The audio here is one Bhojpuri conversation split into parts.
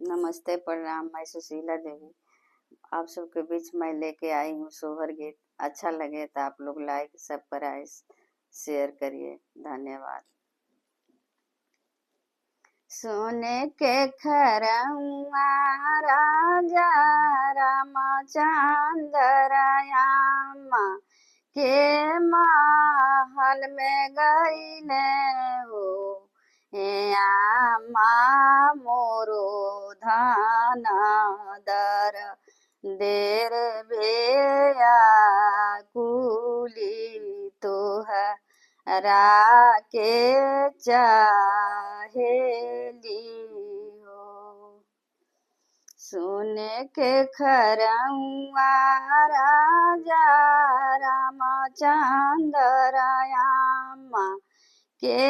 नमस्ते, प्रणाम। मैं सुशीला देवी आप सबके बीच मैं लेके आई हूँ सोहर गीत। अच्छा लगे तो आप लोग लाइक सब्सक्राइब शेयर करिए। धन्यवाद। सोने के खरौआ राजा रामचंद्रयामा के महल में गईले हो। हे आमा मोरो धन दर देर बेया कुली तोहरा के चाहेली हो। सोने के खरौआ राजा रामचंद्रयामा के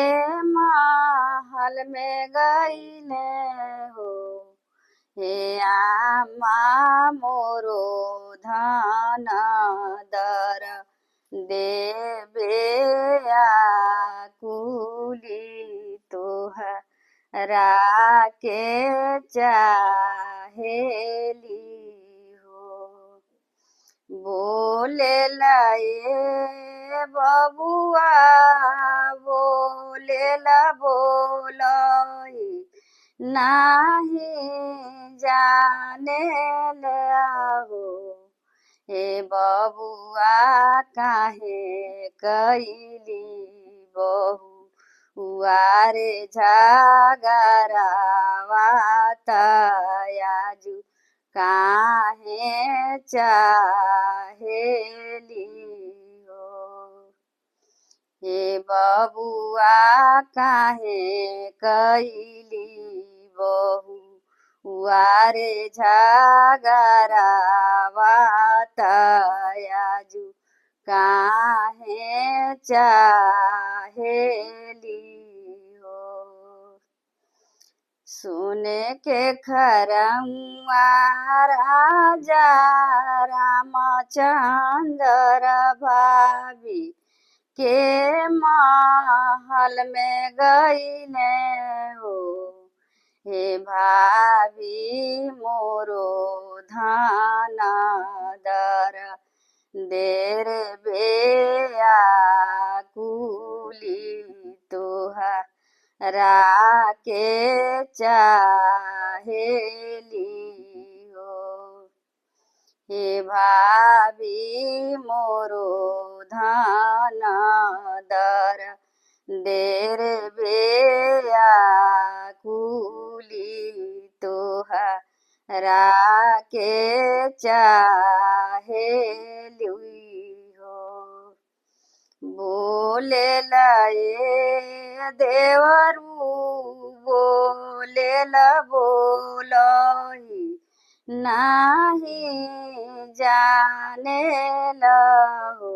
महल में गईले हो। हे आमा मोरो धन दर देबे कुली तोहरा के चाहेली हो। बोले लाए बबुआ बोले ला बोलाई नाही जाने हो। हे बबुआ काहे कैली बहुआरे झगरावा तयाजू काहे चाहेली हो। हे बबुआ काहे कैली बहुआरे झगरावा तयाजू काहे चाहेली हो। सोने के खरौआ राजा रामचंद्र भाभी के महल में गईले हो। हे भाभी मोरो धन दर देर बेया कुली तोहरा के चाहेली हो। हे भाभी मोरो धन दर देर बेया कुली तोहरा के चाहेली हो। बोले लाए देवरू बोले ला बोलाई नाही जाने हो।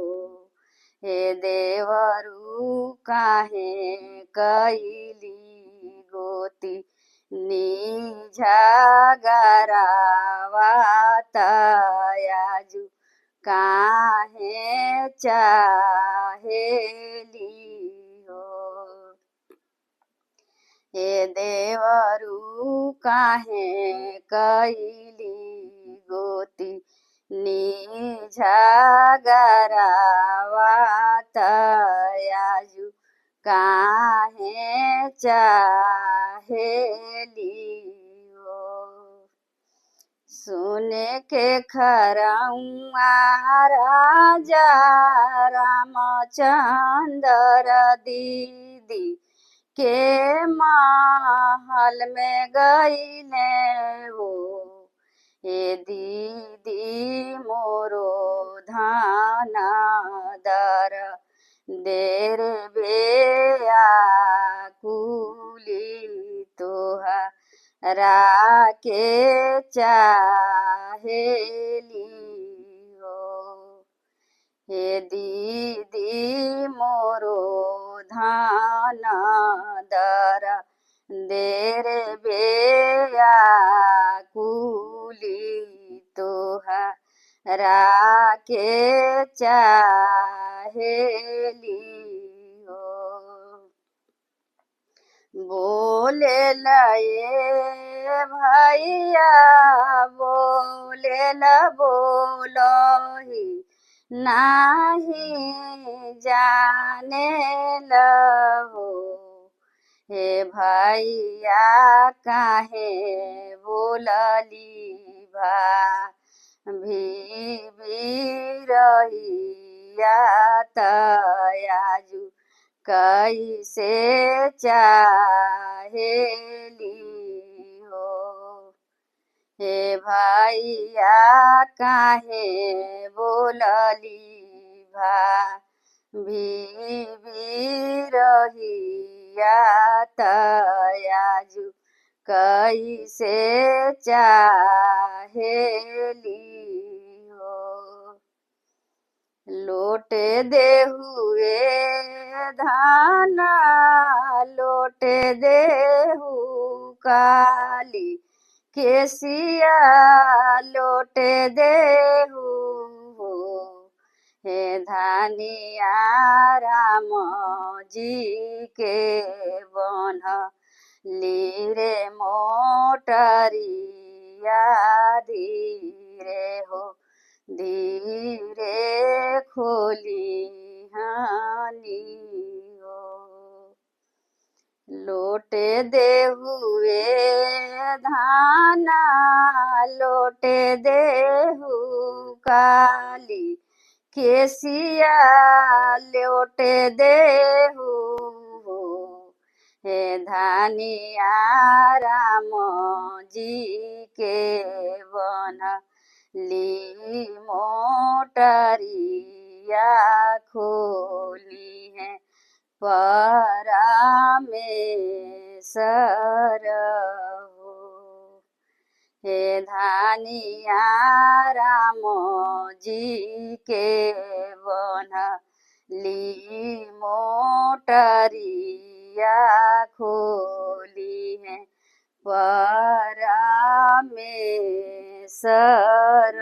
हे देवरू काहे कैली गोती नी झगरावा तयाजू काहे चाहेली हो। हे देवरू काहे कैली गोती नी झगरावा तयाजू काहे चाहेली हो। सोने के खरौआ राजा रामचंद्र दीदी के महल में गईले हो। हे दीदी मोरो धन दर देर बेया कुली तोहरा के चाहेली हो। हे दीदी मोरो धन दर देर बेया कुली तोहरा के चाहेली हो। बोले लाए भाई भैया बोले ल बोलही नाही जाने लहो। हे भैया काहे बोलली रहिया तयाजू कैसे चाहेली हो। हे भैया काहे बोलली रहिया तयाजू कैसे चाहेली हो। लोटे दे हुए धाना लोटे दे काली केसिया लोटे दे हे धानिया राम जी के बन लीरे मोटरिया धीरे हो धीरे खोली हानी हो। लोटे दे हुए धाना लोटे दे काली केसिया लोटे दे हे धानिया राम जी के बन ली मोटरिया खोली है परमेश्वर हो। हे धानिया राम जी के बन ली मोटरिया खोली है परमेश्वर